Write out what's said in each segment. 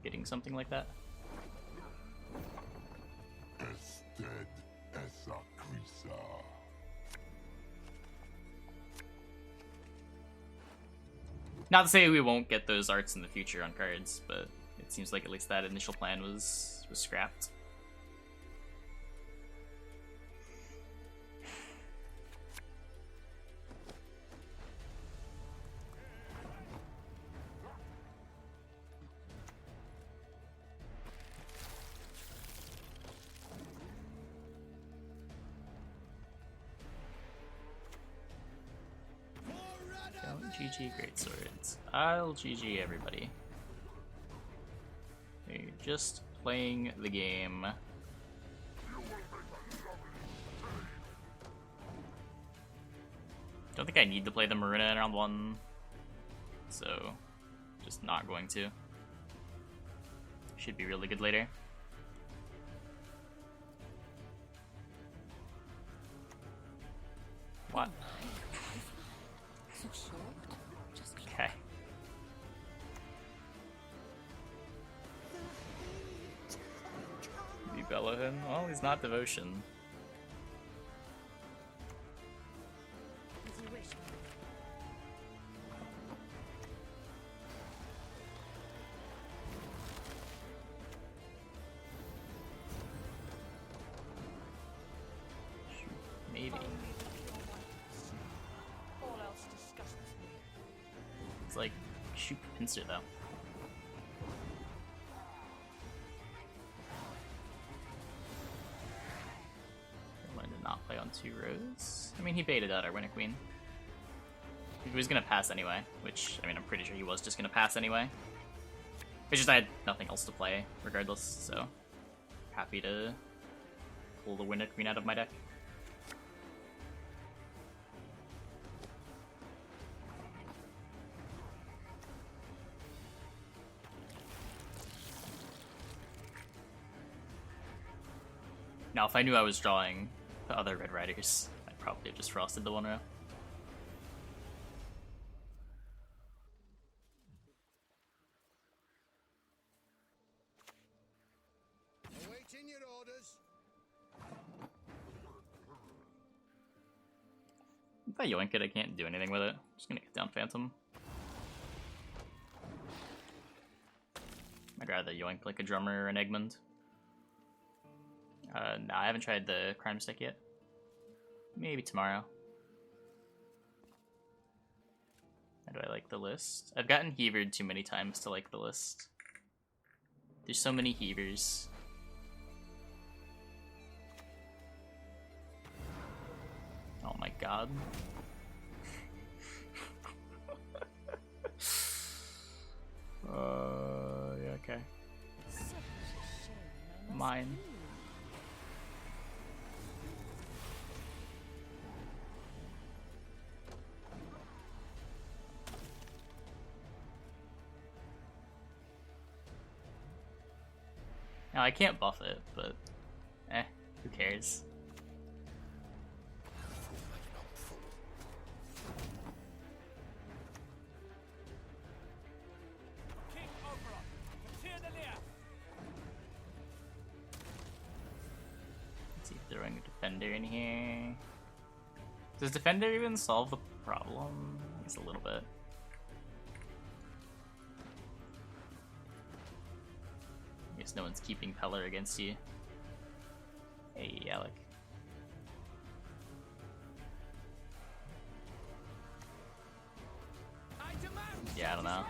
getting something like that. Ested esa crisa. Not to say we won't get those arts in the future on cards, but it seems like at least that initial plan was scrapped. GG great swords. I'll GG everybody. We're just playing the game. Don't think I need to play the Maruna in round 1, so just not going to. Should be really good later. What? Okay. Be Bellahin? Well, he's not Devotion. Maybe. It's like shoot pincer though. I wanted to not play on 2 rows. I mean, he baited out our Winter Queen. He was gonna pass anyway, which, I mean, I'm pretty sure he was just gonna pass anyway. It's just I had nothing else to play regardless, so happy to pull the Winter Queen out of my deck. Now, if I knew I was drawing the other Red Riders, I'd probably have just frosted the 1 row. Awaiting your orders. If I yoink it, I can't do anything with it. I'm just gonna get down Phantom. I'd rather yoink like a Drummer or an Egmont. No, I haven't tried the Crime Stick yet. Maybe tomorrow. How do I like the list? I've gotten Heavered too many times to like the list. There's so many Heavers. Oh my god. Yeah, okay. Mine. Now, I can't buff it, but who cares? Let's see, throwing a Defender in here. Does Defender even solve the problem? Just a little bit. Guess no one's keeping Peller against you. Hey, Alec. Yeah, I don't know.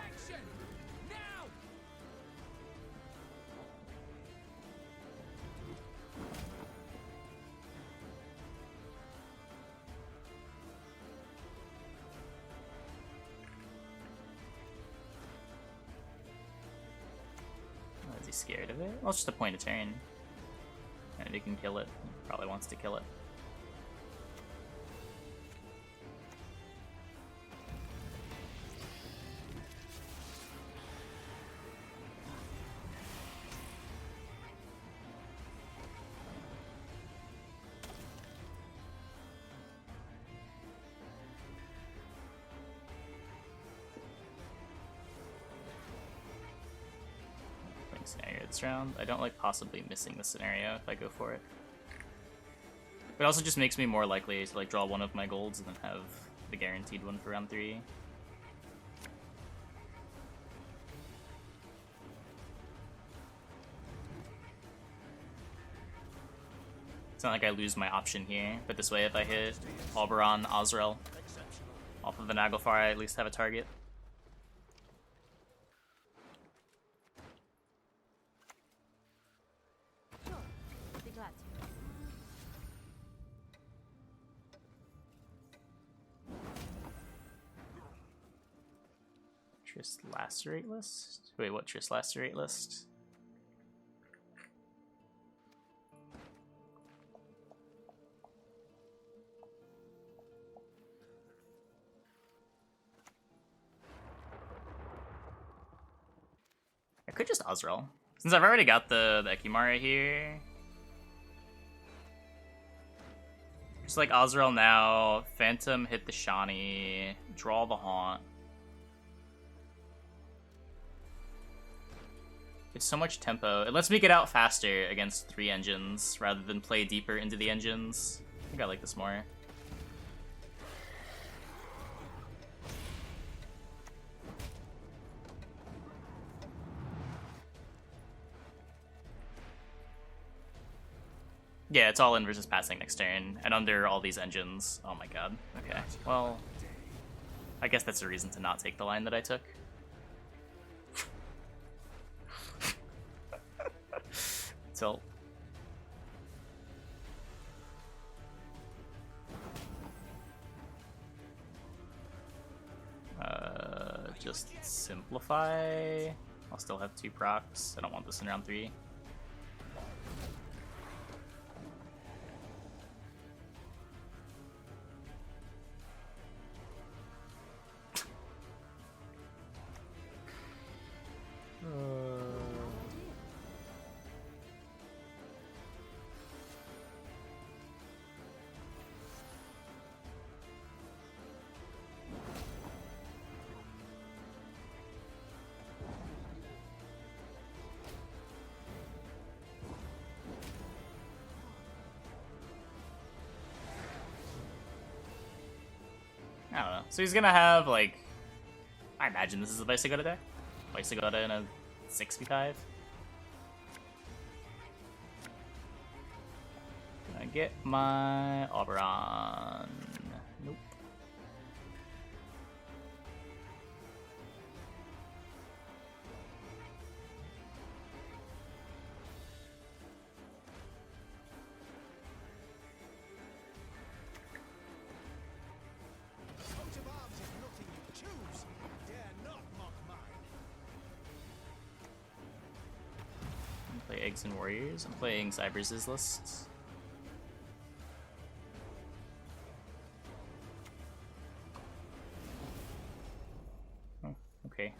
Is he scared of it? Well, it's just a point of turn. And if he can kill it, he probably wants to kill it. scenario this round. I don't like possibly missing the scenario if I go for it. It also just makes me more likely to like draw one of my golds and then have the guaranteed one for round 3. It's not like I lose my option here, but this way if I hit Oberon, Azrael off of the Naglfar, I at least have a target. Sure, be glad to. Triss Lacerate list? Wait, what Triss Lacerate list? I could just Azrael. Since I've already got the Ekimara here. Just like Azrael now, Phantom hit the Shani, draw the Haunt. It's so much tempo. It lets me get out faster against 3 engines rather than play deeper into the engines. I think I like this more. Yeah, it's all in versus passing next turn, and under all these engines. Oh my god. Okay, well, I guess that's a reason to not take the line that I took. Tilt. Just simplify. I'll still have 2 procs. I don't want this in round 3. I don't know. So he's gonna have, like, I imagine this is a Vicegoda deck. Vicegoda in a 6v5. Can I get my Oberon? Nope. Coat of arms is nothing you choose. Dare not mock mine. I'm gonna play Eggs and Warriors. I'm playing Cyberz's lists. Oh, okay.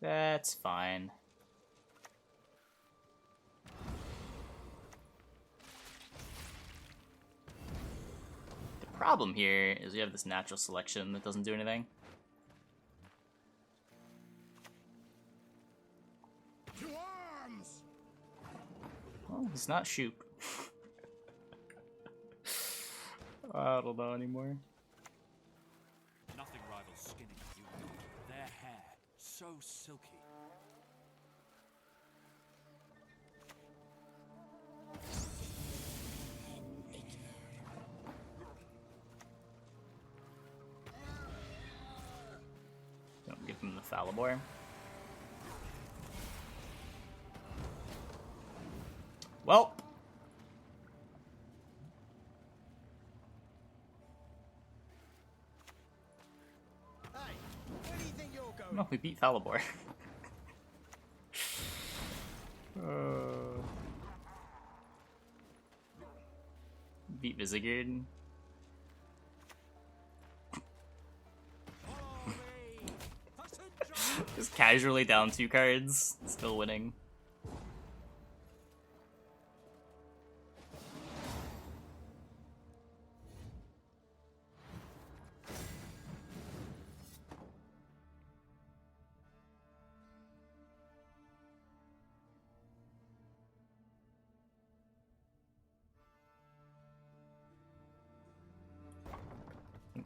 That's fine. The problem here is we have this natural selection that doesn't do anything. To arms! Well, he's not Shoop. I don't know anymore. Nothing rivals skinning you. Their hair, so silky. Don't give him the Falibor. Well, Hey, where do you think you're going? no, we beat Falibor. Beat Vizigard. Just casually down 2 cards, still winning.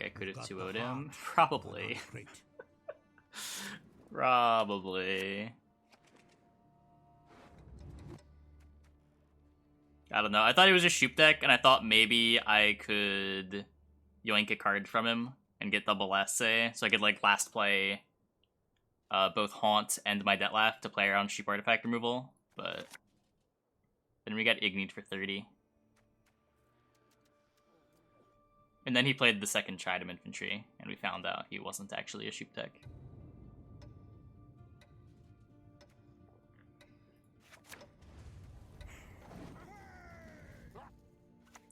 think I could have Got the 2-0'd him? heart, Probably. but not great. Probably. I don't know. I thought he was a shoop deck, and I thought maybe I could yoink a card from him and get double last say, so I could like last play both Haunt and my Dettlaff to play around shoop artifact removal, but then we got Ignied for 30. And then he played the second Tridem Infantry, and we found out he wasn't actually a shoop deck.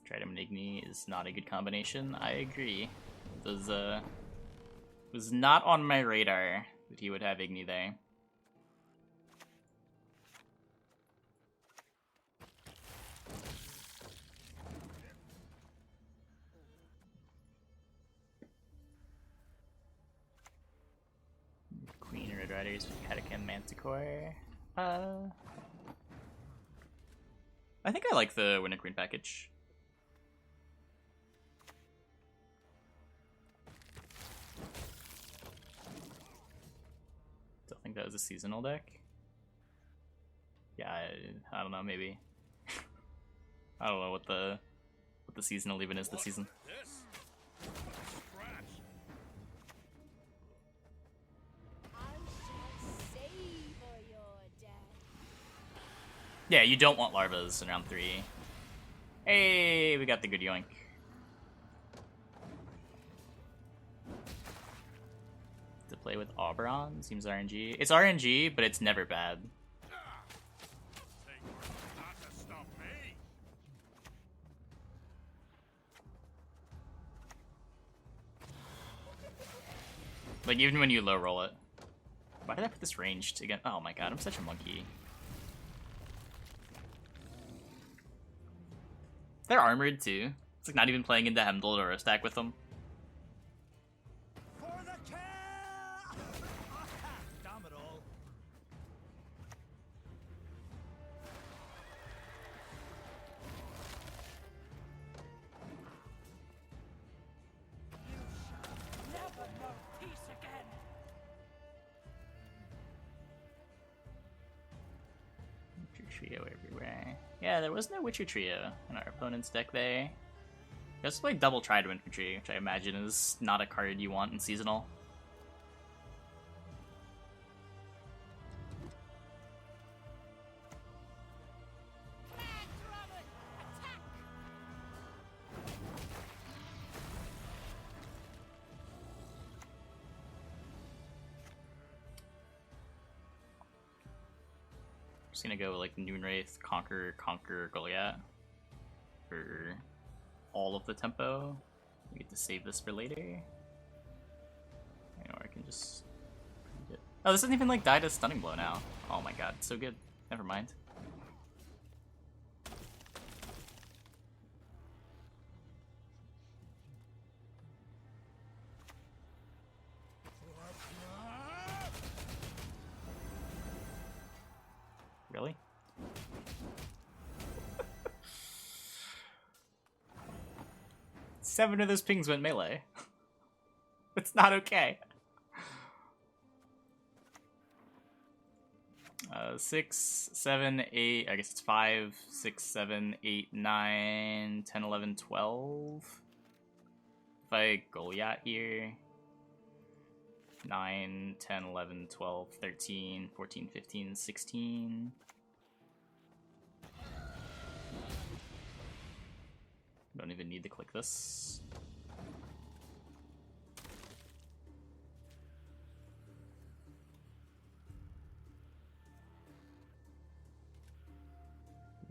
Tridem and Igni is not a good combination. I agree. It was not on my radar that he would have Igni there. Queen Red Riders with Catacomb Manticore. I think I like the Winter Queen package. Don't think that was a seasonal deck. Yeah, I don't know, maybe. I don't know what the seasonal even is this season. Yeah, you don't want larvas in round 3. Hey, we got the good yoink. To play with Oberon seems RNG. It's RNG, but it's never bad. Like, even when you low roll it. Why did I put this ranged again? Oh my god, I'm such a monkey. They're armored too. It's like not even playing into Hemdall or a stack with them. For the kill! Damn it all. Never know peace again. Witcher Trio everywhere. Yeah, there was no Witcher Trio in our opponent's deck there. He also played double Trident Infantry, which I imagine is not a card you want in seasonal. Just gonna go with like Noonwraith, Conquer, Goliath for all of the tempo. We get to save this for later. Or I can just... Oh, this doesn't even like die to Stunning Blow now. Oh my god, it's so good. Never mind. Really? Seven of those pings went melee. It's not okay. 6, 7, 8, I guess it's 5, 6, 7, 8, 9, 10, 11, 12. If I Goliath here. 9, 10, 11, 12, 13, 14, 15, 16. Don't even need to click this.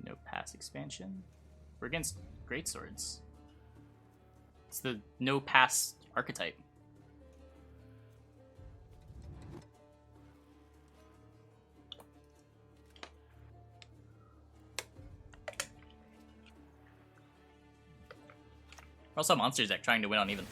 No pass expansion. We're against greatswords. It's the no pass archetype. Also monsters deck trying to win on even.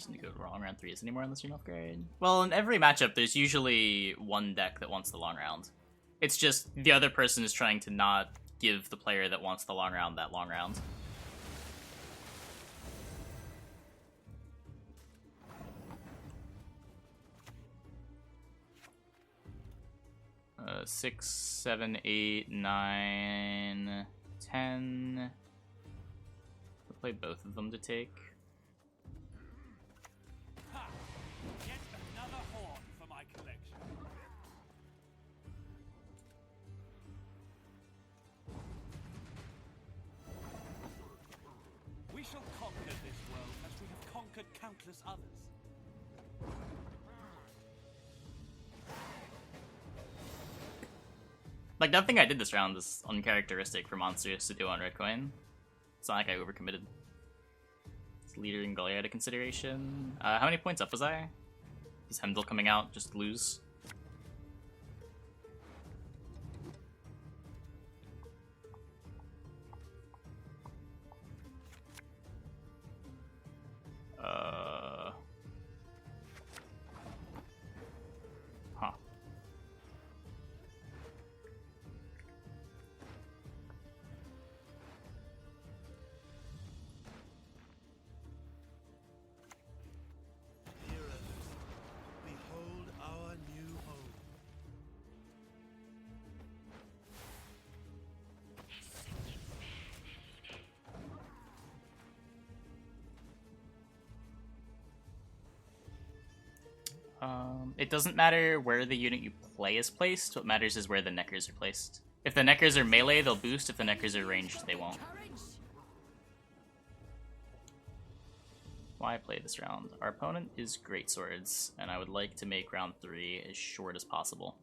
reason to go wrong round 3s anymore unless you're off grade. Well, in every matchup, there's usually one deck that wants the long round. It's just the other person is trying to not give the player that wants the long round that long round. Six, 7, 8, 9, 10. I'll play both of them to take. Ha! Yet another horn for my collection. We shall conquer this world as we have conquered countless others. Like, nothing I did this round is uncharacteristic for monsters to do on red coin. It's not like I overcommitted. It's leader and Goliath a consideration. How many points up was I? Is Hemdall coming out? Just lose. Huh. Behold our new home. It doesn't matter where the unit you play is placed, what matters is where the neckers are placed. If the neckers are melee, they'll boost, if the neckers are ranged, they won't. Why play this round? Our opponent is great swords, and I would like to make round 3 as short as possible.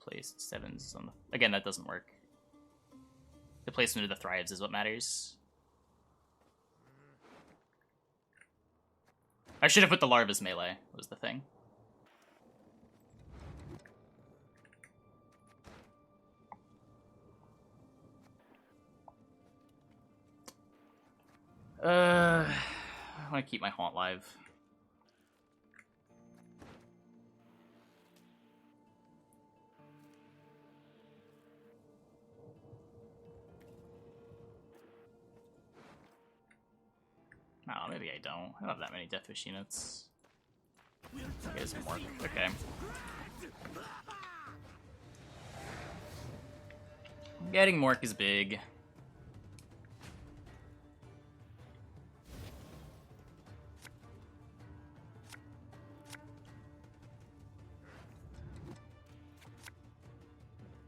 Place 7s on the... Again, that doesn't work. The placement of the thrives is what matters. I should have put the larvas melee, was the thing. I want to keep my haunt live. No, maybe I don't. I don't have that many Deathwish units. There's more. Okay. Getting Mork is big.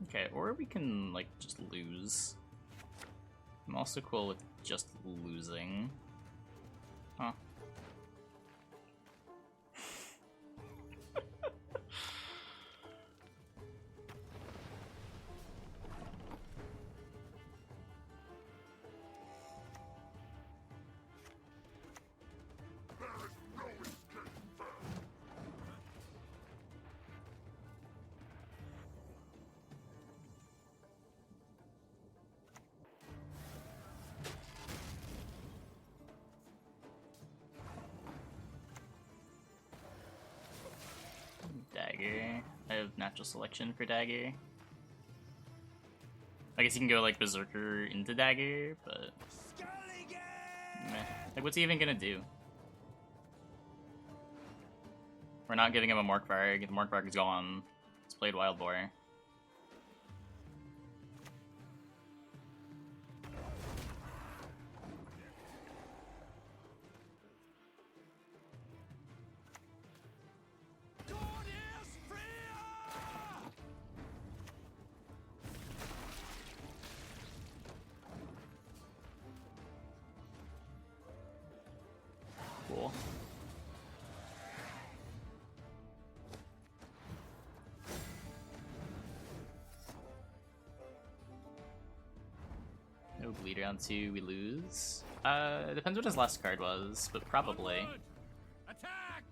Okay, or we can, like, just lose. I'm also cool with just losing. Huh. Dagger. I have natural selection for dagger. I guess you can go like berserker into dagger, but meh. Like, what's he even gonna do? We're not giving him a Morkvarg. The Morkvarg is gone. It's played Wild Boar. Cool. No bleed round 2, we lose. Depends what his last card was, but probably. Attack!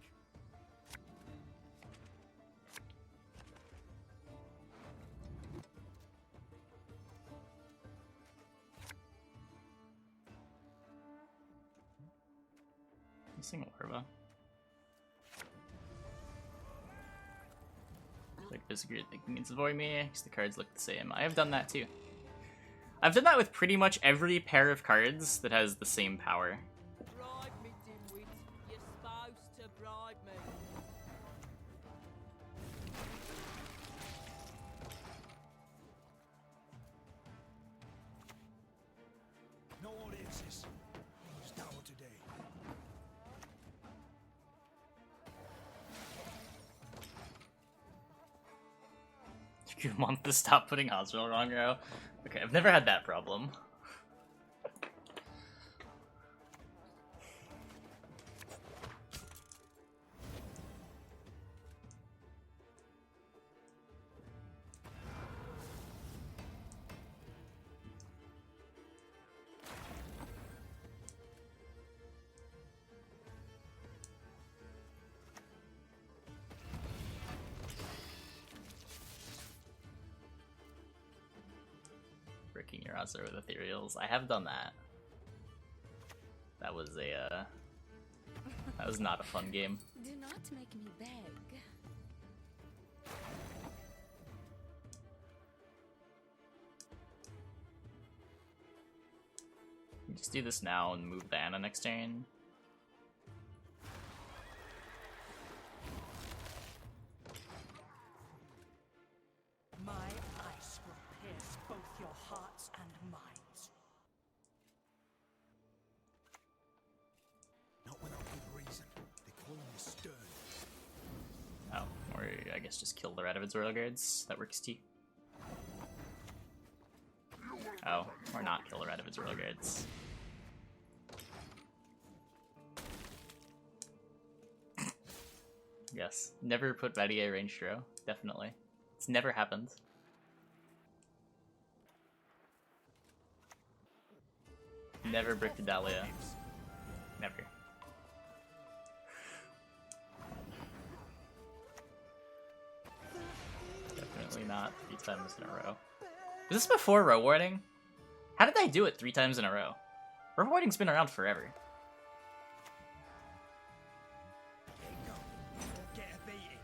Missing Larva. Like Visigory thinking it's avoid me, because the cards look the same. I have done that too. I've done that with pretty much every pair of cards that has the same power. Bribe me, dimwit. You're supposed to bribe me. No audiences. Start today. You want to stop putting Oswald wrong row? Okay, I've never had that problem. Bricking your Azure with Ethereals. I have done that. That was a, that was not a fun game. Do not make me beg. You just do this now and move the Anna next turn. My ice will pierce both your hearts and minds. Not without good reason. They call me stern. Oh, or I guess just kill the Radovid's Royal Guards. That works too. Oh, or not kill the Radovid's Royal Guards. Yes, never put Vadier ranged row. Definitely. It's never happened. Never bricked a Dahlia. Never. Definitely not 3 times in a row. Was this before row warding? How did I do it 3 times in a row? Row warding's been around forever. There you go. Get a beating.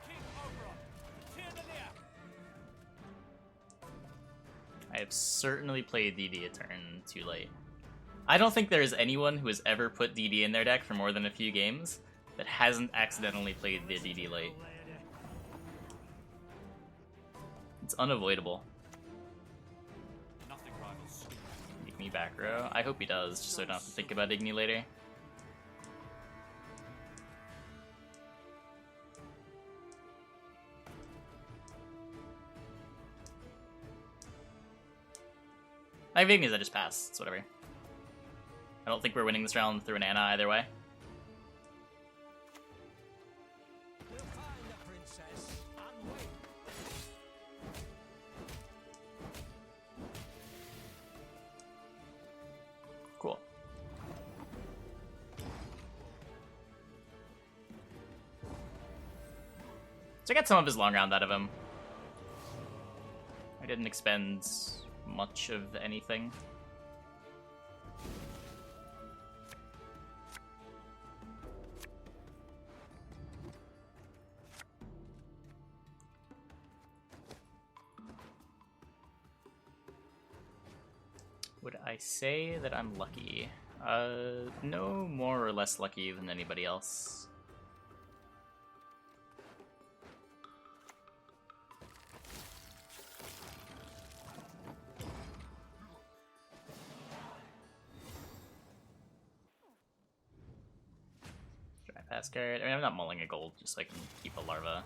King Oberon, Tyr I have certainly played DD a turn too late. I don't think there is anyone who has ever put DD in their deck for more than a few games that hasn't accidentally played the DD late. It's unavoidable. Nothing rivals. Make me back row. I hope he does, just so I don't have to think about Igni later. I have Ignis, I just pass. It's whatever. I don't think we're winning this round through an Anna either way. We'll find the princess and win. Cool. So I got some of his long round out of him. I didn't expend much of anything. Would I say that I'm lucky? No more or less lucky than anybody else. Dry pass card. I mean, I'm not mulling a gold just so I can keep a larva.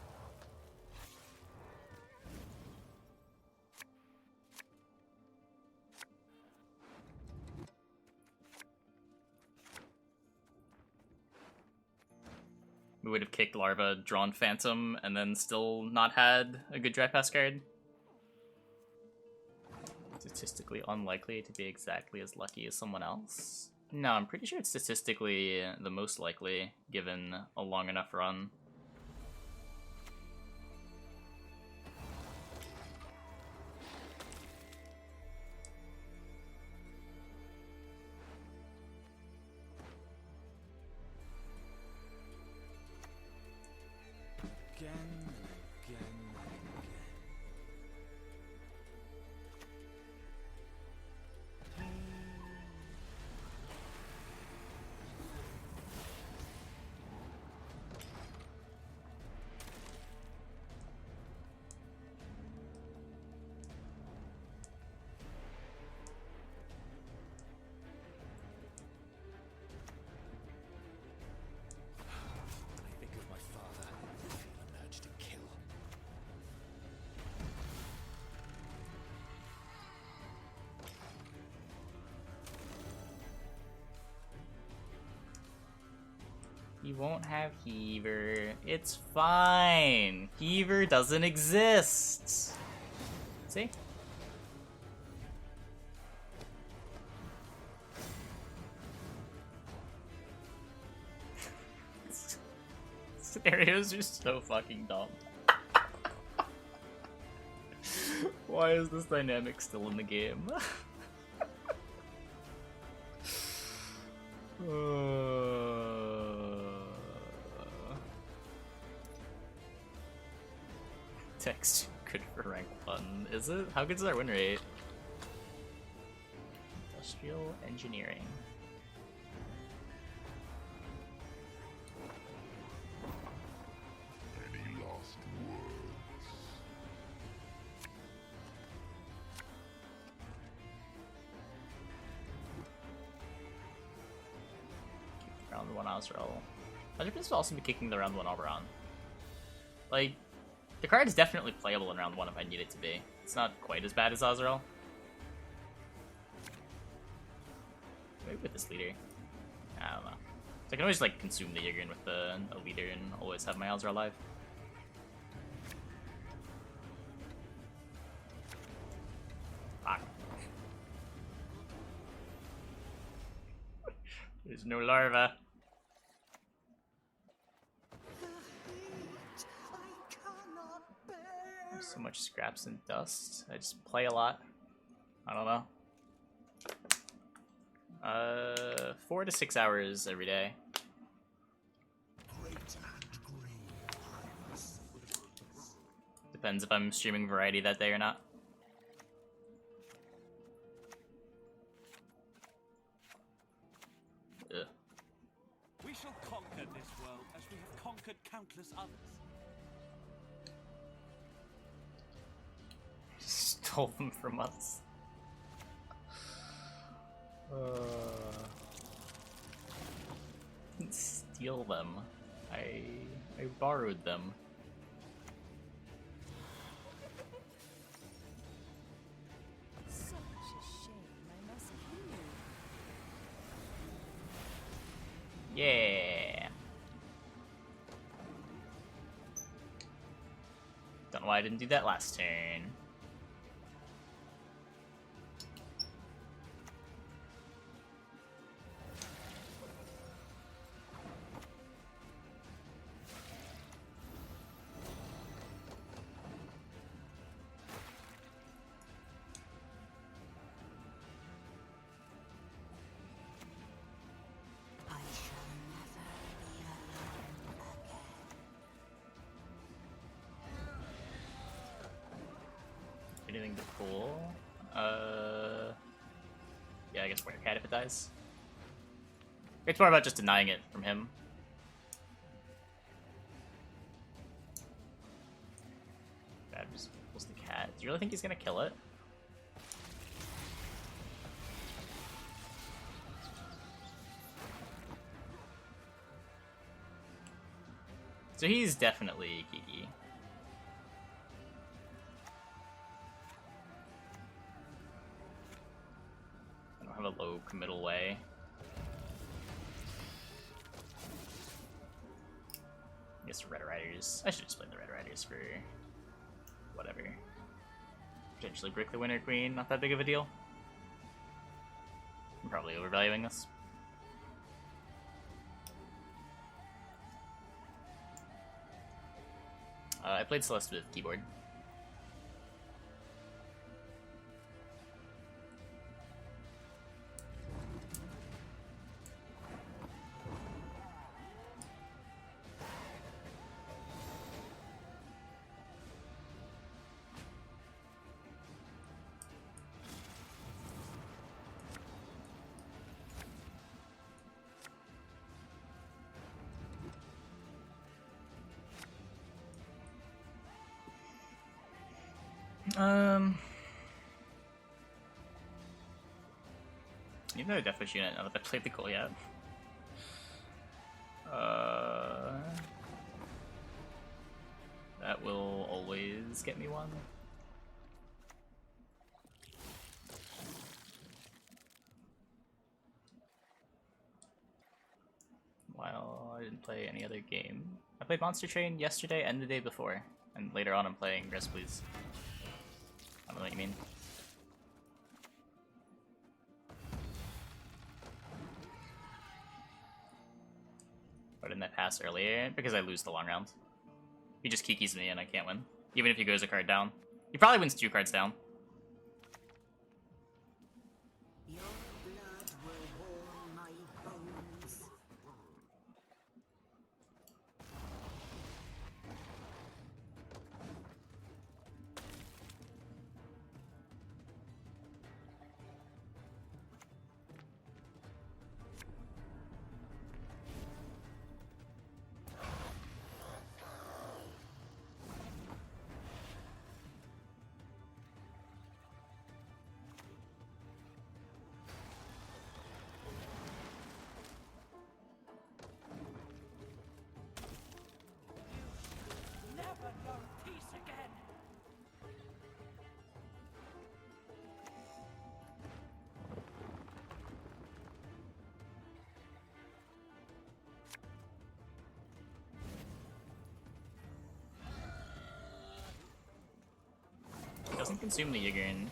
We would have kicked Larva, drawn Phantom, and then still not had a good dry pass card. Statistically unlikely to be exactly as lucky as someone else. No, I'm pretty sure it's statistically the most likely, given a long enough run. We won't have Heaver. It's fine. Heaver doesn't exist. See? Scenarios are so fucking dumb. Why is this dynamic still in the game? Text good for rank 1. Is it? How good is our win rate? Industrial engineering. Any lost words? Round 1 Azrael. I think this will also be kicking the round 1 Oberon. Like, the card is definitely playable in round 1 if I need it to be. It's not quite as bad as Azrael. Maybe with this leader. I don't know. So I can always like consume the Yigrin with a leader and always have my Azrael alive. Fuck. There's no larva. So much scraps and dust. I just play a lot. I don't know. 4 to 6 hours every day. Depends if I'm streaming variety that day or not. Ugh. We shall conquer this world as we have conquered countless others. Stole them from us. Didn't steal them. I borrowed them. Such a shame I must leave. Yeah. Don't know why I didn't do that last turn. I shall never be alone again. Anything to pull? Yeah, I guess Werecat if it dies. It's more about just denying it from him. Bad just pulls the cat. Do you really think he's gonna kill it? So he's definitely Kiki. I don't have a low committal way. I guess Red Riders. I should just play the Red Riders for whatever. Potentially brick the Winter Queen, not that big of a deal. I'm probably overvaluing this. I played Celeste with keyboard. Even though I definitely shouldn't now that I played the goal yet. That will always get me one. While I didn't play any other game. I played Monster Train yesterday and the day before, and later on I'm playing Rest Please. I don't know what you mean. Why didn't I pass earlier? Because I lose the long round. He just kikis me and I can't win. Even if he goes a card down. He probably wins 2 cards down. Your blood will warm my bones. Never know peace again. He doesn't consume the Yigern.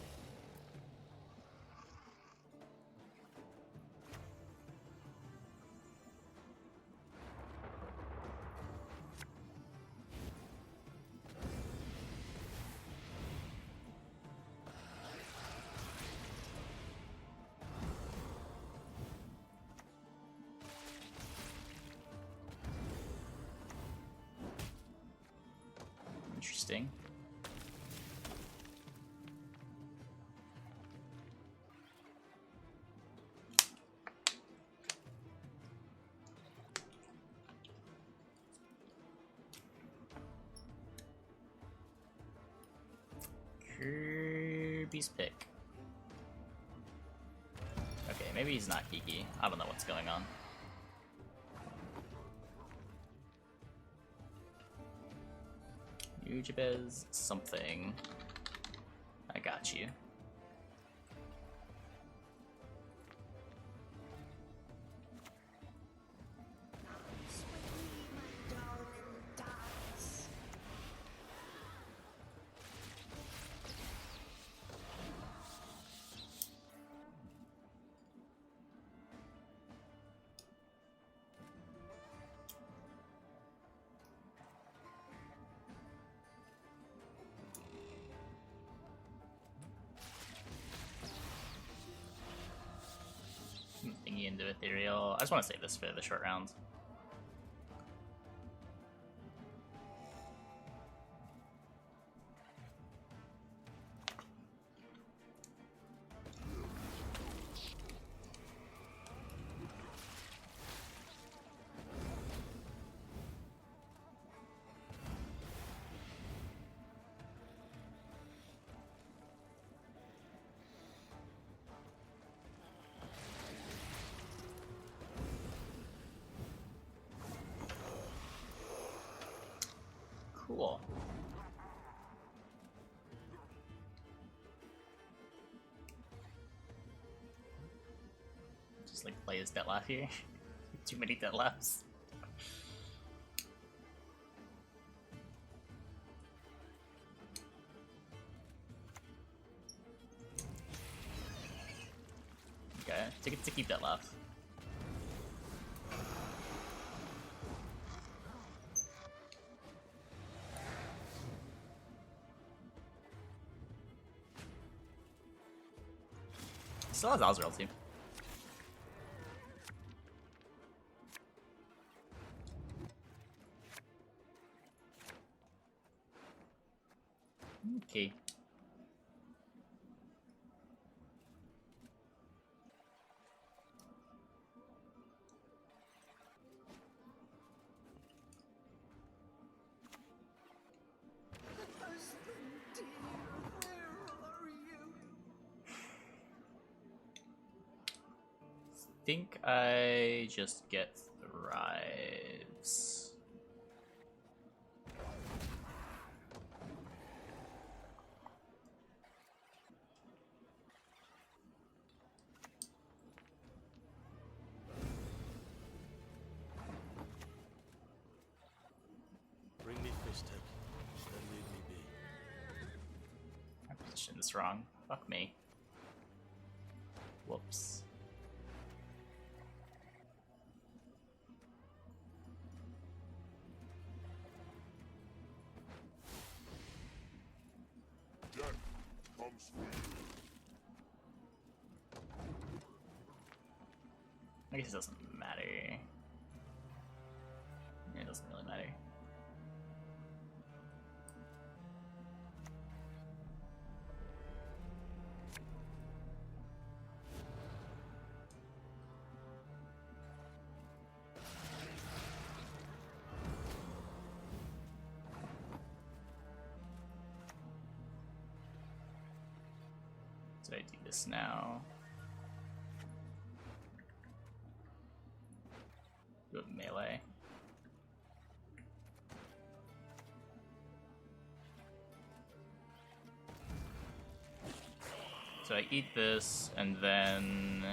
Interesting. Kirby's pick. Okay, maybe he's not geeky. I don't know what's going on. Ujibez something. I got you. Thingy into ethereal. I just want to save this for the short round. Cool. Just like play his Detlef here. Too many Detlefs. Okay, to keep Detlef. Still has Azrael too. Okay. Think I just get thrives. mentioned this wrong. Fuck me. Whoops. Death comes for you. I guess it doesn't matter. It doesn't really matter. So I do this now. Do it melee. So I eat this, and then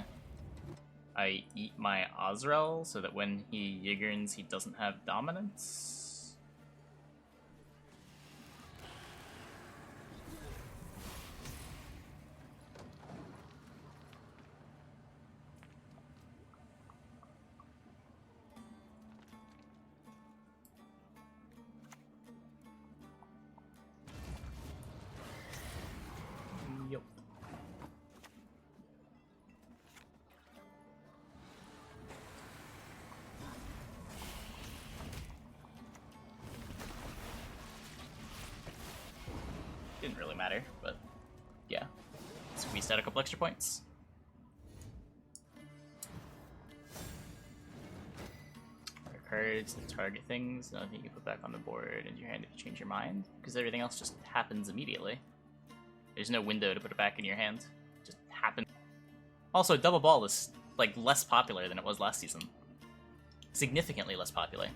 I eat my Azrael, so that when he Yiggerns, he doesn't have dominance. Yup. Didn't really matter, but yeah. Squeezed out a couple extra points. Cards that target things, nothing you can put back on the board into your hand if you change your mind, because everything else just happens immediately. There's no window to put it back in your hand. It just happens. Also, Double Ball is like less popular than it was last season. Significantly less popular.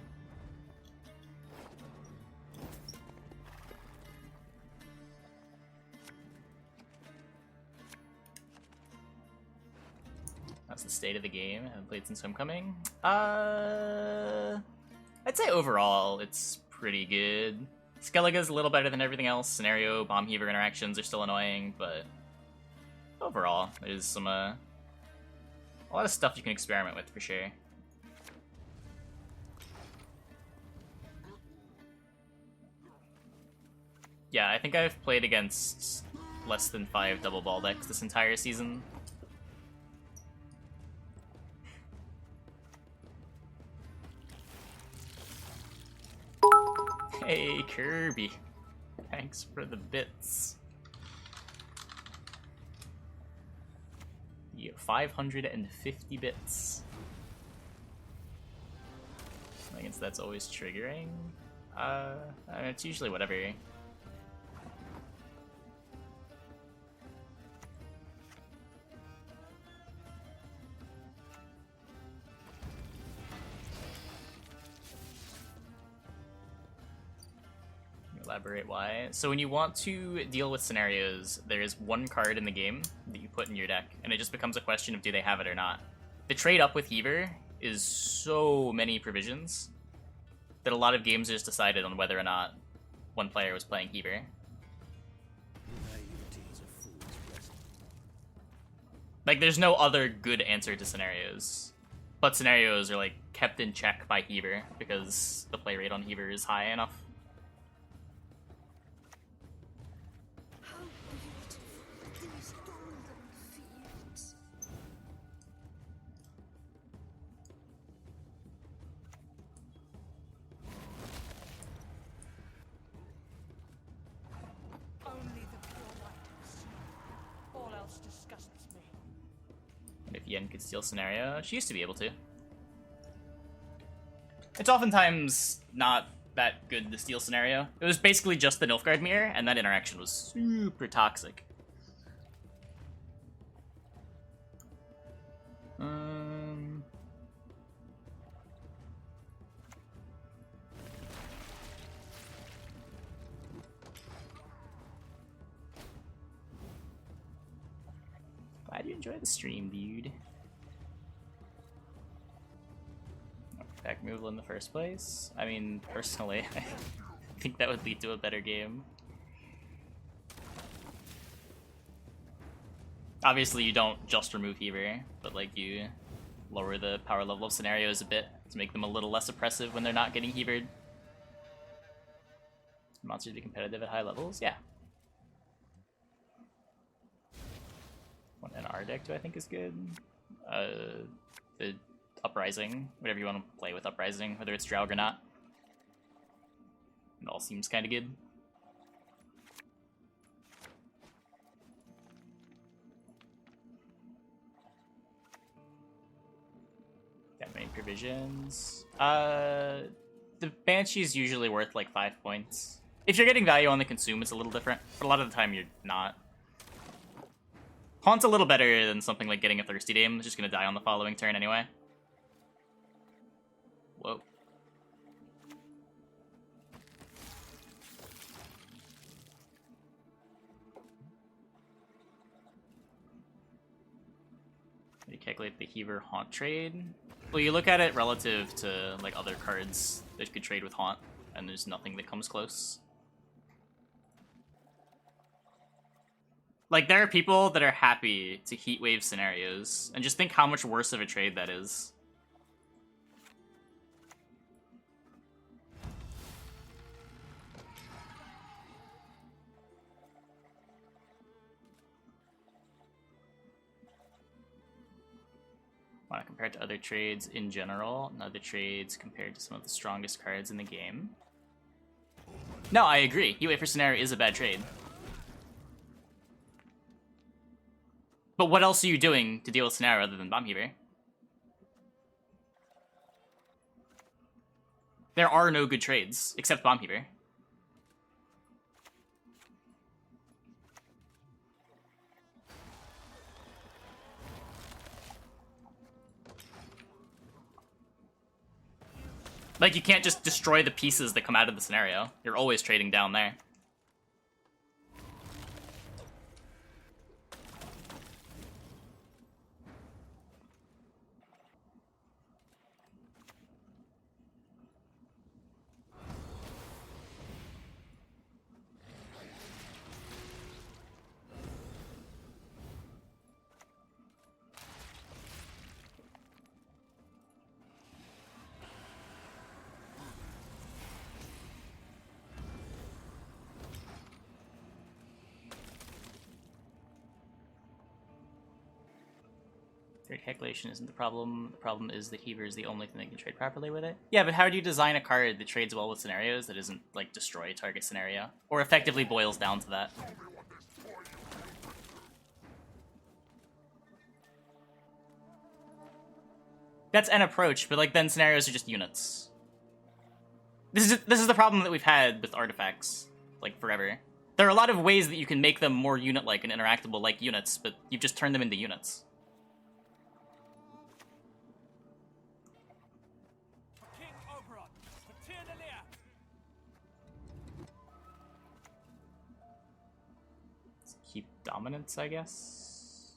That's the state of the game. I haven't played since Homecoming. I'd say overall it's pretty good. Skellige's a little better than everything else. Scenario, Bomb Heaver interactions are still annoying, but overall, there's some a lot of stuff you can experiment with for sure. Yeah, I think I've played against less than 5 double ball decks this entire season. Hey, Kirby. Thanks for the bits. You 550 bits. I guess that's always triggering. It's usually whatever. Elaborate why. So when you want to deal with scenarios, there is one card in the game that you put in your deck, and it just becomes a question of do they have it or not. The trade up with Heaver is so many provisions that a lot of games just decided on whether or not one player was playing Heaver. Like, there's no other good answer to scenarios. But scenarios are, like, kept in check by Heaver because the play rate on Heaver is high enough. How beautiful these golden fields. Only the pure white of snow. All else disgusts me. And if Yen could steal scenario, she used to be able to. It's oftentimes not that good to steal scenario. It was basically just the Nilfgaard mirror, and that interaction was super toxic. Glad you enjoyed the stream, dude. Back removal in the first place? I mean, personally, I think that would lead to a better game. Obviously, you don't just remove Heaver, but like you lower the power level of scenarios a bit to make them a little less oppressive when they're not getting Heavered. Monsters be competitive at high levels? Yeah. One in our deck, do I think is good? The Uprising, whatever you want to play with Uprising, whether it's Draug or not. It all seems kind of good. Got many provisions. The Banshee's usually worth like 5 points. If you're getting value on the consume, it's a little different, but a lot of the time you're not. Haunt's a little better than something like getting a Thirsty Dame. It's just gonna die on the following turn anyway. Whoa. You calculate the Heaver Haunt trade. Well, you look at it relative to like other cards that could trade with Haunt, and there's nothing that comes close. Like, there are people that are happy to Heatwave scenarios, and just think how much worse of a trade that is. Want to compare it to other trades in general, and other trades compared to some of the strongest cards in the game. No, I agree. Heatwave for scenario is a bad trade. But what else are you doing to deal with scenario other than Bomb Heaver? There are no good trades, except Bomb Heaver. Like, you can't just destroy the pieces that come out of the scenario. You're always trading down there. Trade calculation isn't the problem. The problem is that Heaver is the only thing that can trade properly with it. Yeah, but how do you design a card that trades well with scenarios that isn't, like, destroy a target scenario? Or effectively boils down to that? That's an approach, but, like, then scenarios are just units. This is the problem that we've had with artifacts, like, forever. There are a lot of ways that you can make them more unit-like and interactable like units, but you've just turned them into units. Keep dominance, I guess.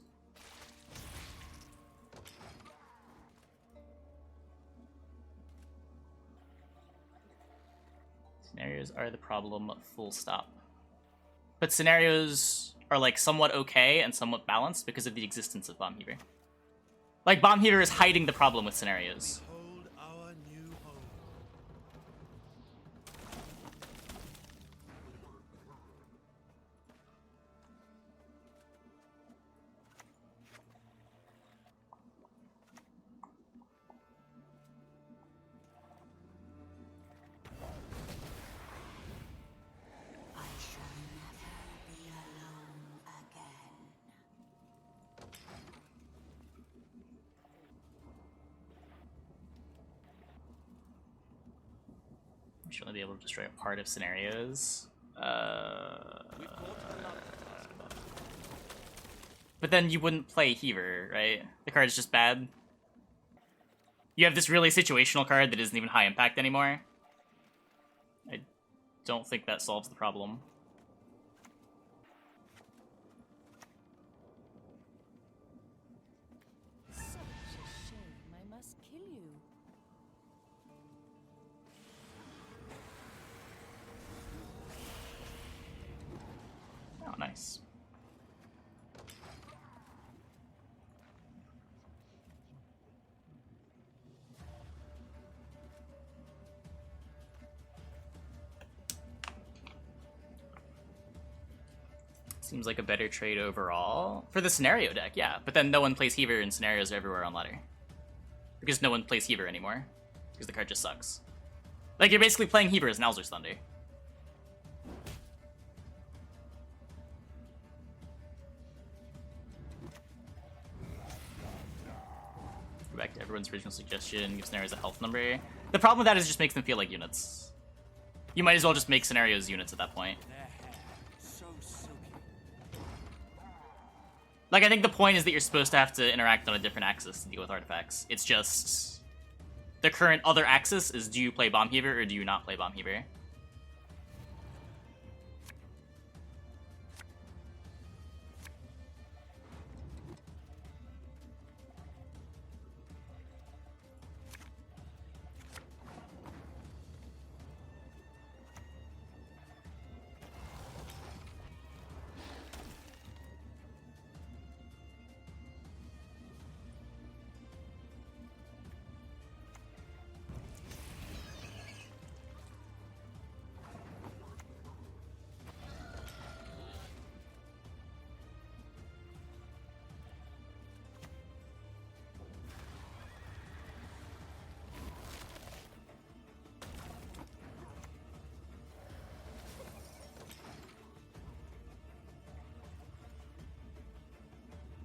Scenarios are the problem, full stop. But scenarios are like somewhat okay and somewhat balanced because of the existence of Bomb Heaver. Like, Bomb Heaver is hiding the problem with scenarios. Behold our new home. I shall never be alone again. We should only be able to destroy a part of scenarios. But then you wouldn't play Heaver, right? The card's just bad. You have this really situational card that isn't even high impact anymore. I don't think that solves the problem. Such a shame. I must kill you. Oh, nice. Seems like a better trade overall. For the scenario deck, yeah. But then no one plays Heaver and scenarios are everywhere on ladder. Because no one plays Heaver anymore. Because the card just sucks. Like, you're basically playing Heaver as Nowzer's Thunder. Go back to everyone's original suggestion, give scenarios a health number. The problem with that is it just makes them feel like units. You might as well just make scenarios units at that point. Their hair, so silky. Like, I think the point is that you're supposed to have to interact on a different axis to deal with artifacts. It's just... the current other axis is, do you play Bomb Heaver or do you not play Bomb Heaver?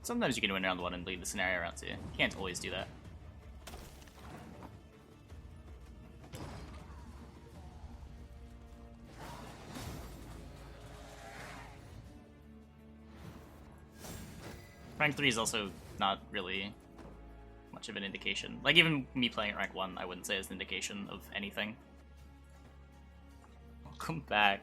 Sometimes you can win round 1 and lead the scenario round 2. You can't always do that. Rank 3 is also not really much of an indication. Like, even me playing at rank 1, I wouldn't say is an indication of anything. Welcome back.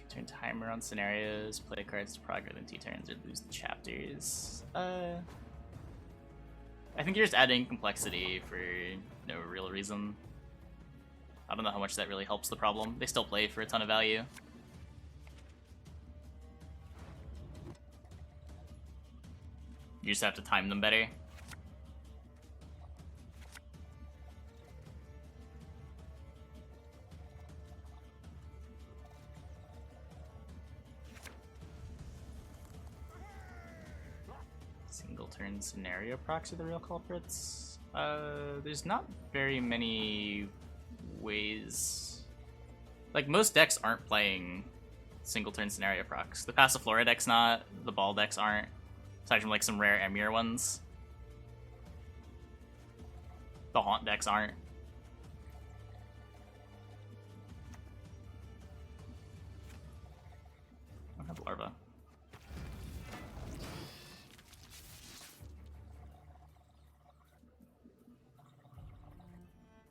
Turn timer on scenarios, play cards to progress in 2 turns, or lose the chapters. I think you're just adding complexity for no real reason. I don't know how much that really helps the problem. They still play for a ton of value. You just have to time them better. Single turn scenario procs are the real culprits. There's not very many ways. Like, most decks aren't playing single turn scenario procs. The Passiflora deck's not, the Ball decks aren't, aside from like some rare Emir ones. The Haunt decks aren't. I don't have Larva.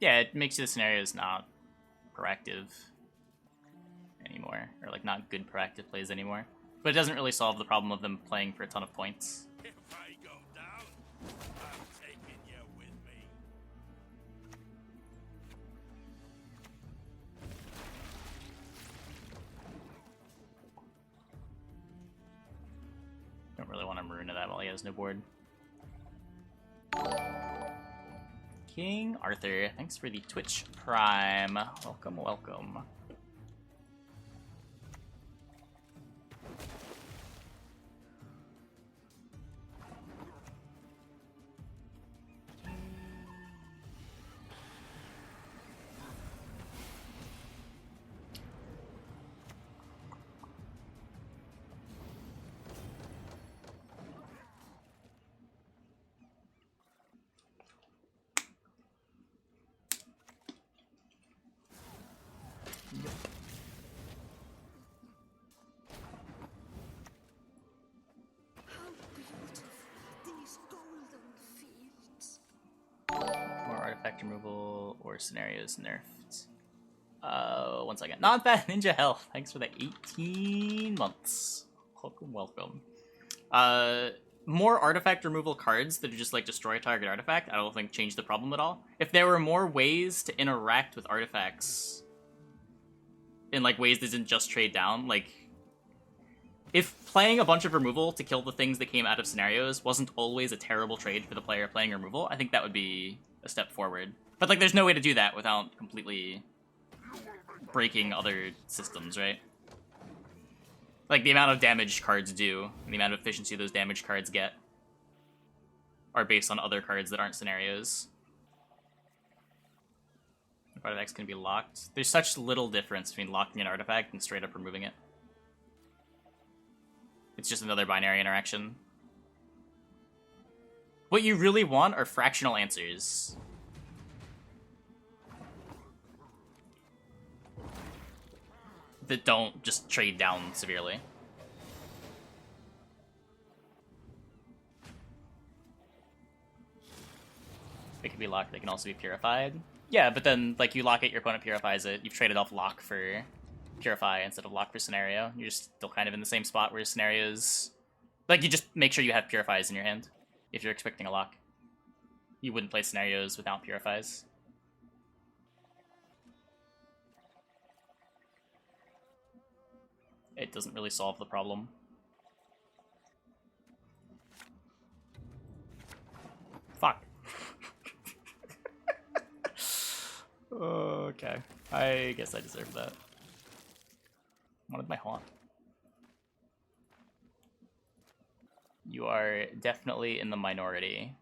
Yeah, it makes the scenarios not proactive anymore, or like not good proactive plays anymore. But it doesn't really solve the problem of them playing for a ton of points. If I go down, I'm taking you with me. Don't really want to maroon to that while he has no board. King Arthur, thanks for the Twitch Prime. Welcome, welcome. How beautiful these golden fields. More artifact removal or scenarios nerfed. One second. Not bad, Ninja Health. Thanks for the 18 months. Welcome, welcome. More artifact removal cards that are just like destroy target artifact, I don't think change the problem at all. If there were more ways to interact with artifacts in like ways that didn't just trade down, like if playing a bunch of removal to kill the things that came out of scenarios wasn't always a terrible trade for the player playing removal, I think that would be a step forward. But like there's no way to do that without completely breaking other systems, right? Like, the amount of damage cards do, and the amount of efficiency those damage cards get, are based on other cards that aren't scenarios. If artifact's gonna be locked. There's such little difference between locking an artifact and straight up removing it. It's just another binary interaction. What you really want are fractional answers. That don't just trade down severely. They can be locked, they can also be purified. Yeah, but then, like, you lock it, your opponent purifies it, you've traded off lock for purify instead of lock for scenario. You're still kind of in the same spot where scenarios... Like, you just make sure you have purifies in your hand if you're expecting a lock. You wouldn't play scenarios without purifies. It doesn't really solve the problem. Fuck. Okay. I guess I deserve that. Wanted my haunt. You are definitely in the minority.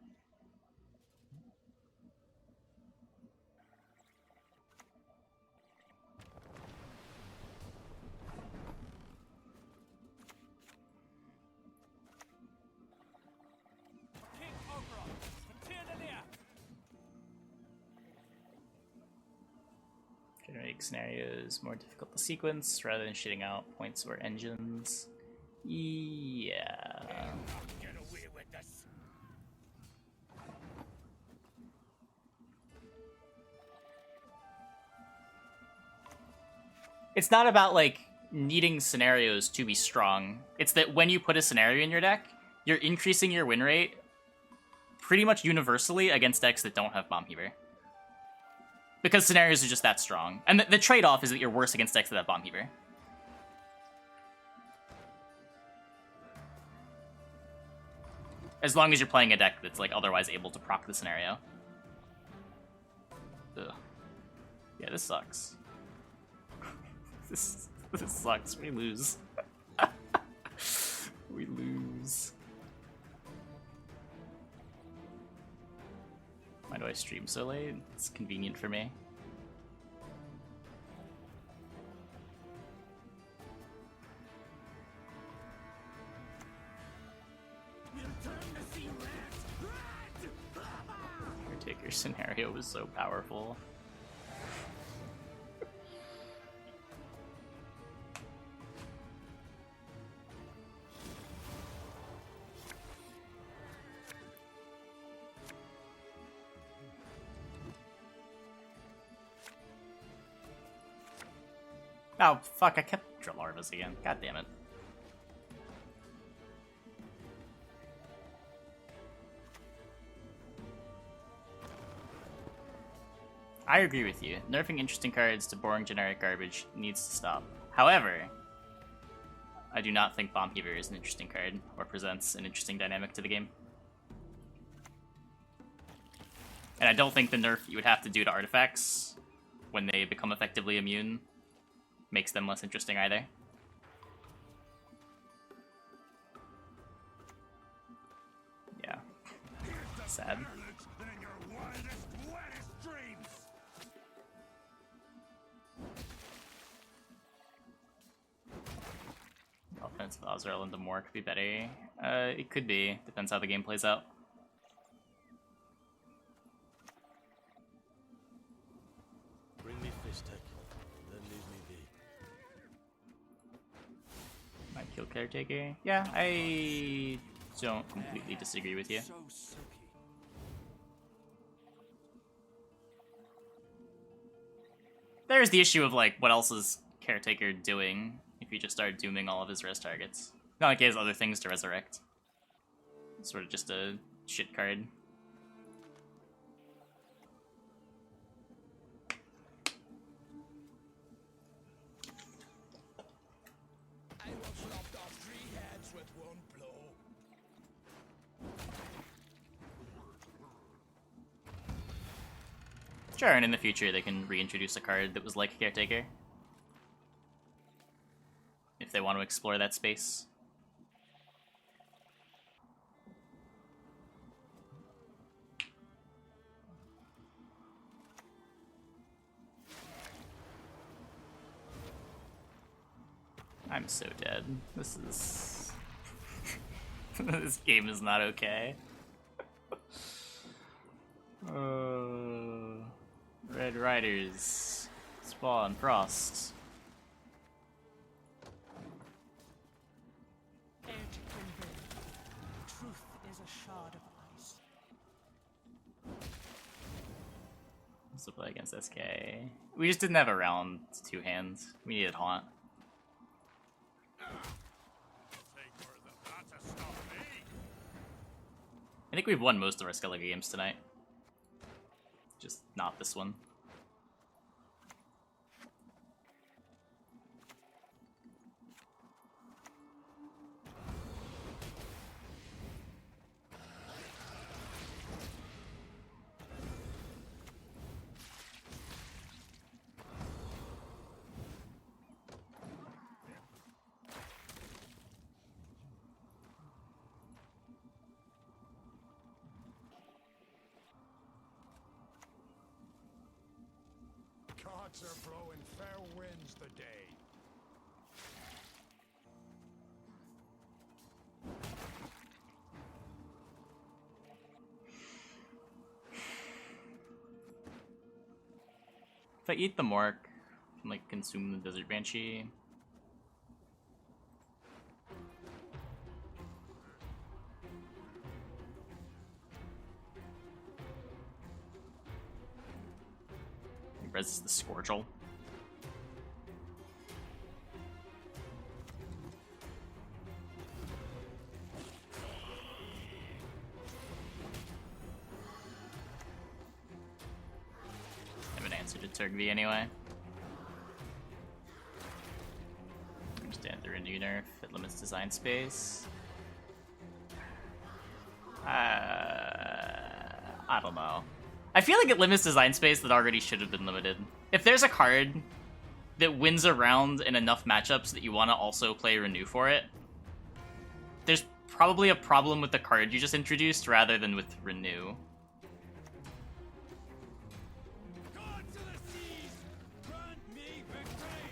King Ogron, Material. Gonna make scenarios more difficult to sequence rather than shitting out points or engines. Yeah. Get away with this. It's not about, like, needing scenarios to be strong. It's that when you put a scenario in your deck, you're increasing your win rate pretty much universally against decks that don't have Bomb Heaver. Because scenarios are just that strong. And the trade-off is that you're worse against decks that have Bomb Heaver. As long as you're playing a deck that's, like, otherwise able to proc the scenario. Ugh. Yeah, this sucks. This sucks. We lose. We lose. Why do I stream so late? It's convenient for me. Caretaker scenario was so powerful. Oh, fuck, I kept Drill Larvas again. God damn it. I agree with you. Nerfing interesting cards to boring generic garbage needs to stop. However, I do not think Bomb Heaver is an interesting card or presents an interesting dynamic to the game. And I don't think the nerf you would have to do to artifacts when they become effectively immune makes them less interesting either. Yeah. Sad. Offensive Azrael into more could be better. It could be. Depends how the game plays out. Bring me fish tech, then leave me be. Might kill Caretaker. Yeah, I don't completely disagree with you. So silky. There's the issue of, like, what else is Caretaker doing if you just start dooming all of his res targets? Not like he has other things to resurrect. It's sort of just a shit card. I once lopped off 3 heads with 1 blow. Sure, and in the future they can reintroduce a card that was like Caretaker. If they want to explore that space. I'm so dead. This is... this game is not okay. Red Riders. Spawn, Frost. Truth is a shard of ice. Let's play against SK. We just didn't have a round to 2 hands. We needed Haunt. I think we've won most of our Skellige games tonight. Just not this one. Gods are blowing fair winds the day. If I eat the Mork, I can like consume the Desert Banshee. Res the Scorchel. I have an answer to Turgvi anyway. Understand the renew nerf. It limits design space. I don't know. I feel like it limits design space that already should have been limited. If there's a card that wins a round in enough matchups that you want to also play Renew for it, there's probably a problem with the card you just introduced rather than with Renew. Gods of the seas, grant me victory!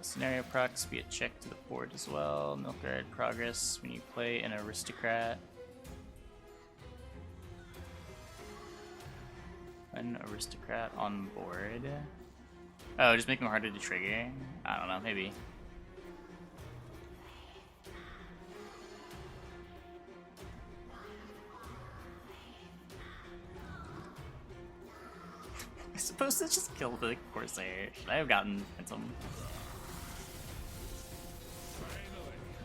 Scenario procs be a check to the board as well. Milkguard progress when you play an aristocrat. An aristocrat on board. Oh, just make them harder to trigger? I don't know, maybe. I suppose to just kill the Corsair. Should I have gotten Phantom?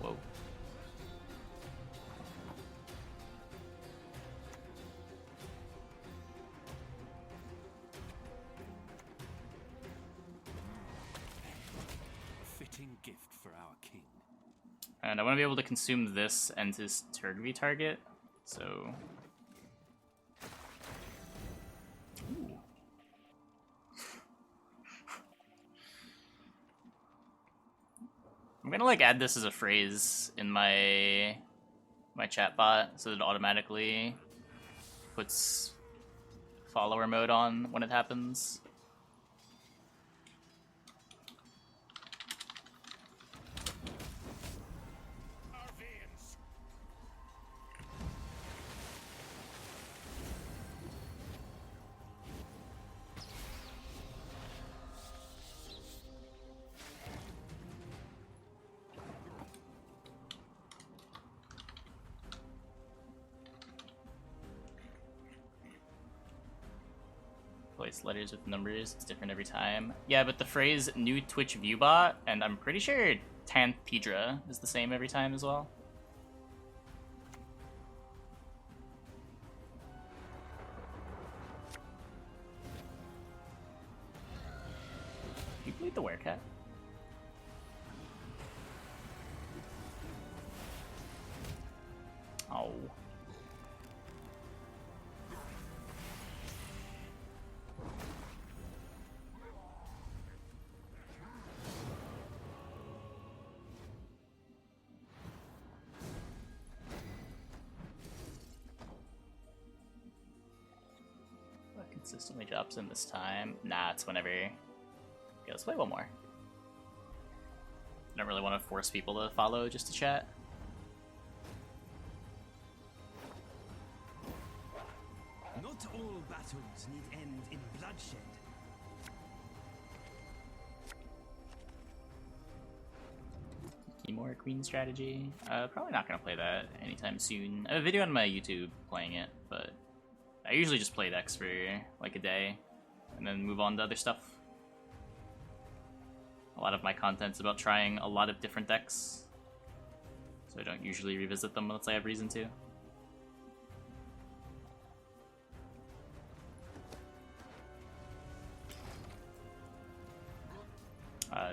Whoa. A fitting gift for our king. And I want to be able to consume this and his Turgvi target, so... Ooh. I'm gonna like add this as a phrase in my chat bot so that it automatically puts follower mode on when it happens. Our veins. Place letters with numbers, it's different every time. Yeah, but the phrase new Twitch viewbot, and I'm pretty sure Tanth Pedra is the same every time as well. beat the Werecat. Oh. What consistently drops in this time? Nah, it's whenever. Okay, let's play one more. I don't really want to force people to follow just to chat. Not all battles need end in bloodshed. More Queen strategy. Probably not gonna play that anytime soon. I have a video on my YouTube playing it, but I usually just play decks for like a day and then move on to other stuff. A lot of my content's about trying a lot of different decks, so I don't usually revisit them unless I have reason to.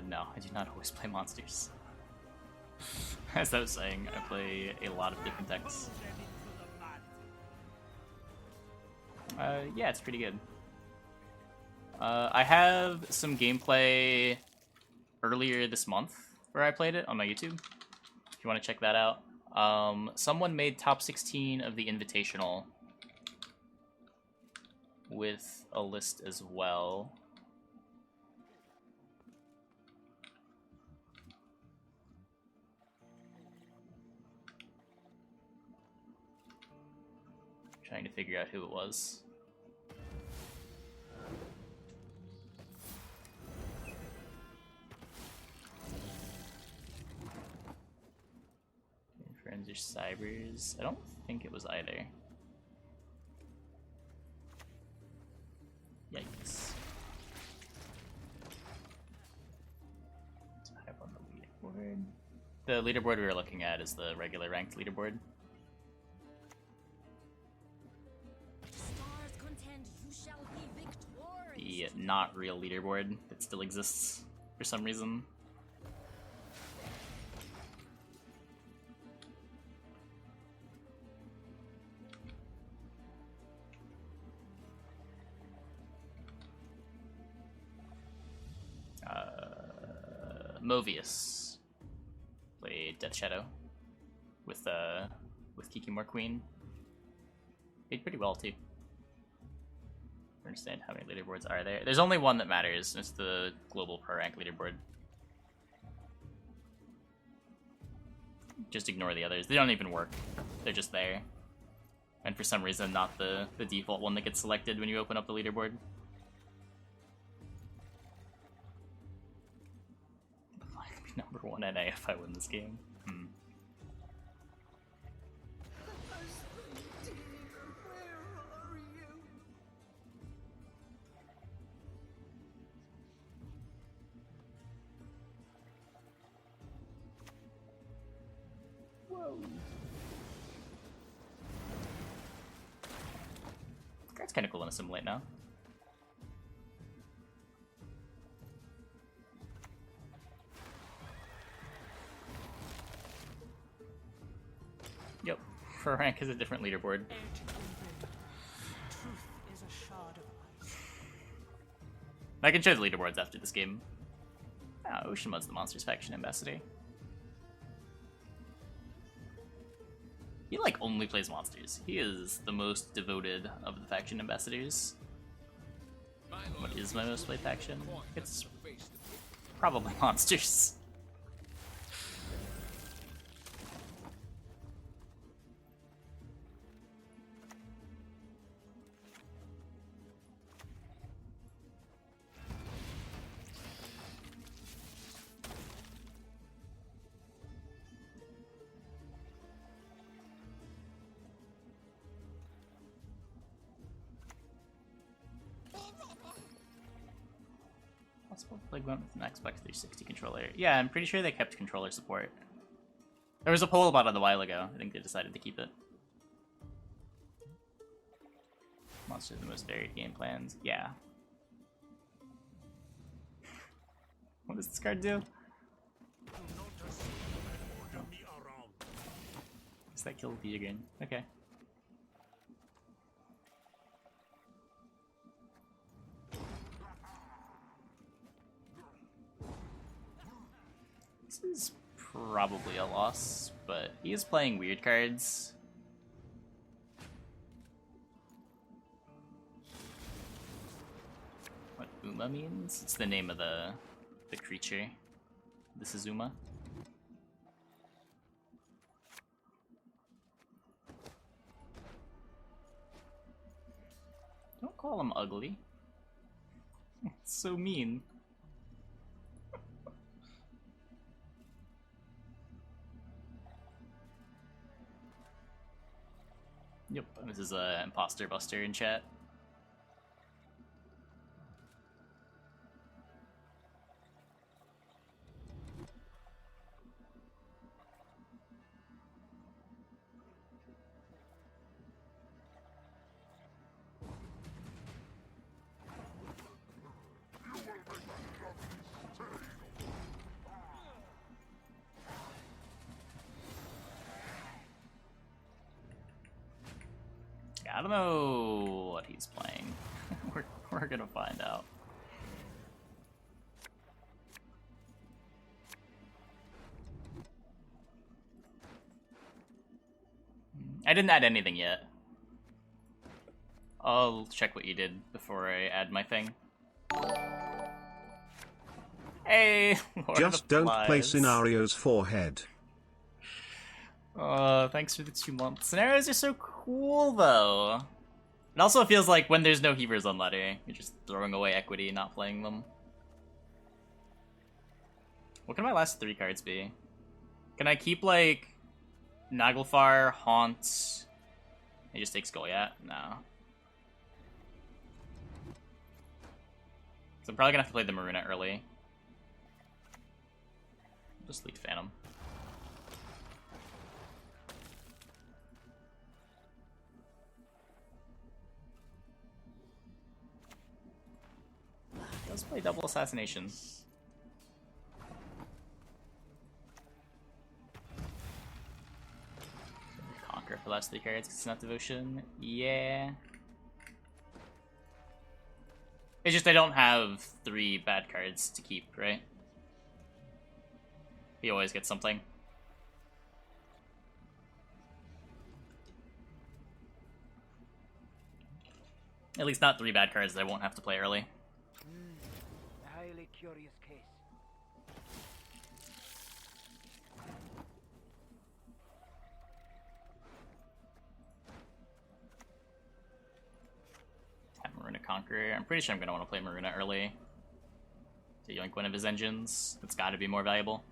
No, I do not always play monsters. As I was saying, I play a lot of different decks. Yeah, it's pretty good. I have some gameplay earlier this month where I played it on my YouTube, if you want to check that out. Someone made top 16 of the Invitational with a list as well. Trying to figure out who it was. Friends or Cyberz? I don't think it was either. Yikes. Type on the leaderboard. The leaderboard we were looking at is the regular ranked leaderboard. The not real leaderboard that still exists for some reason. Movius played Death Shadow with Kikimor Queen. Did pretty well too. Understand how many leaderboards are there. There's only one that matters, and it's the global pro rank leaderboard. Just ignore the others. They don't even work. They're just there. And for some reason, not the default one that gets selected when you open up the leaderboard. I could be number 1 NA if I win this game. It's kind of cool in Assimilate now. Yep, for rank is a different leaderboard. I can show the leaderboards after this game. Oh, Oceanmud's the Monsters faction ambassador. He, like, only plays monsters. He is the most devoted of the faction ambassadors. What is my most played faction? It's probably monsters. Play Gwent with an Xbox 360 controller. Yeah, I'm pretty sure they kept controller support. There was a poll about it a while ago. I think they decided to keep it. Monsters are the most varied game plans. Yeah. What does this card do? Does that kill the again? Okay. This is probably a loss, but he is playing weird cards. What Uma means? It's the name of the creature. This is Uma. Don't call him ugly. It's so mean. Yep, this is a imposter buster in chat. I don't know what he's playing. we're gonna find out. I didn't add anything yet. I'll check what you did before I add my thing. Hey, Lord Just don't play scenarios forehead. Thanks for the 2 months. Scenarios are so cool, though. It also feels like when there's no Heavers on ladder, you're just throwing away equity, not playing them. What can my last 3 cards be? Can I keep, like, Naglfar, Haunt, and just take Goliath? No. So I'm probably gonna have to play the Maruna early. Just lead Phantom. Let's play double assassination. Conquer for the last 3 cards because it's not devotion. Yeah. It's just I don't have 3 bad cards to keep, right? He always gets something. At least not 3 bad cards that I won't have to play early. A highly curious case. Have Maruna Conqueror. I'm pretty sure I'm going to want to play Maruna early. To yoink one of his engines. It's got to be more valuable.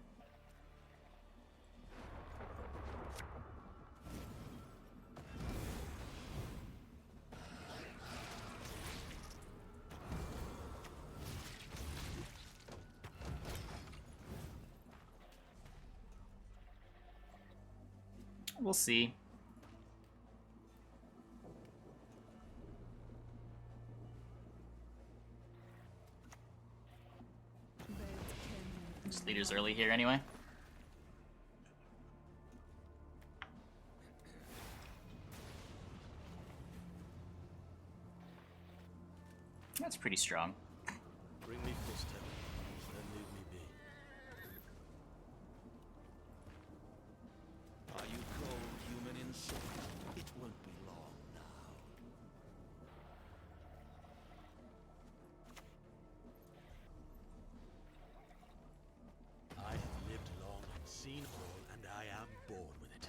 We'll see. Just leaders early here anyway. That's pretty strong. Bring me footsteps, then leave me be. Are you cold, human insect? It won't be long now. I have lived long and seen all, and I am born with it.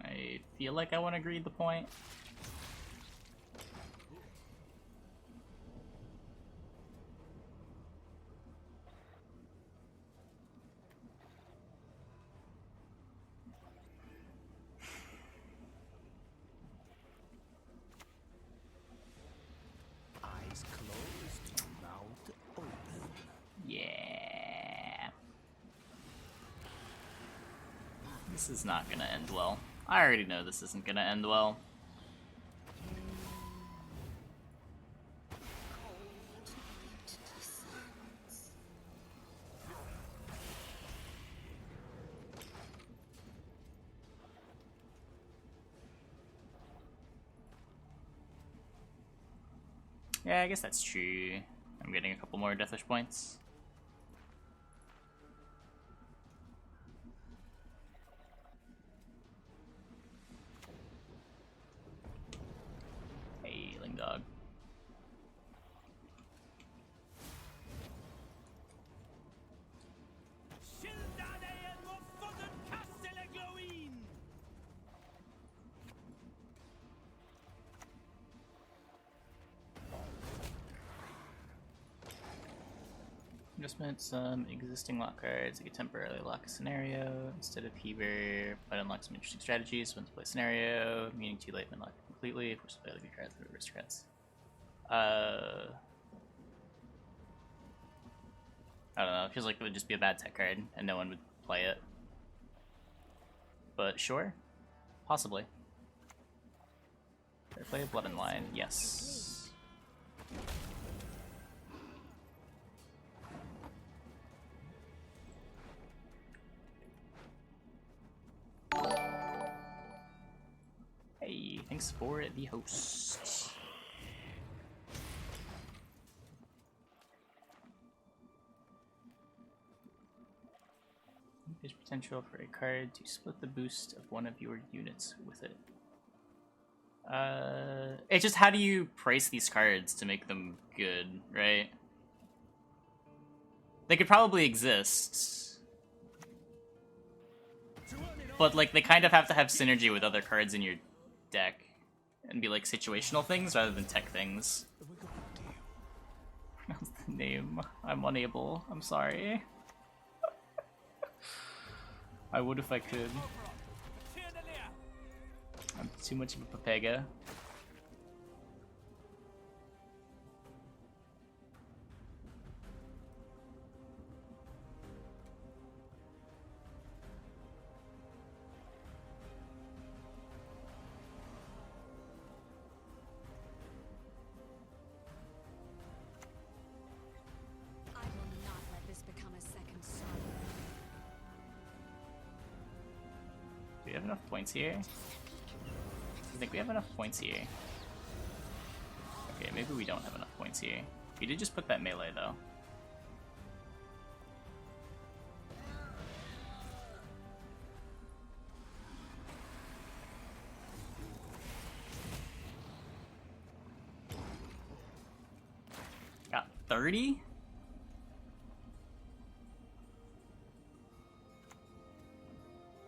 I feel like I want to agree the point. Eyes closed, mouth open. Yeah. This is not gonna end well. I already know this isn't gonna end well. Yeah, I guess that's true. I'm getting a couple more Deathwish points. Hey, Lingdog. Adjustment some existing lock cards. You can temporarily lock a scenario instead of Heaver, but unlock some interesting strategies when to play scenario, meaning too late when locked completely. Force to play like cards with aristocrats. I don't know. It feels like it would just be a bad tech card and no one would play it. But sure, possibly. Did I play a Blood and Line? Yes. Hey, thanks for the host. There's potential for a card to split the boost of one of your units with it. It's just how do you price these cards to make them good, right? They could probably exist. But like they kind of have to have synergy with other cards in your deck and be like situational things rather than tech things. Pronounce the name. I'm unable. I'm sorry. I would if I could. I'm too much of a papega. I will not let this become a second son. Do we have enough points here? I think we have enough points here. Okay, maybe we don't have enough points here. We did just put that melee though. Got 30?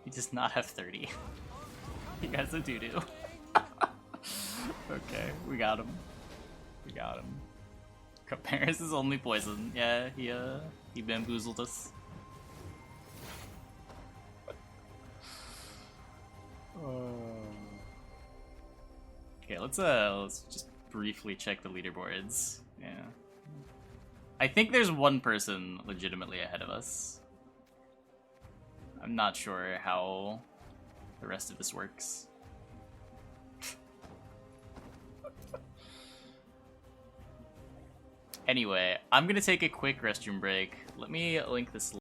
He does not have 30. He has a doo-doo. Okay, we got him. We got him. Paris is only poison. Yeah, he bamboozled us. Okay, let's just briefly check the leaderboards. Yeah. I think there's one person legitimately ahead of us. I'm not sure how the rest of this works. Anyway, I'm gonna take a quick restroom break. Let me link this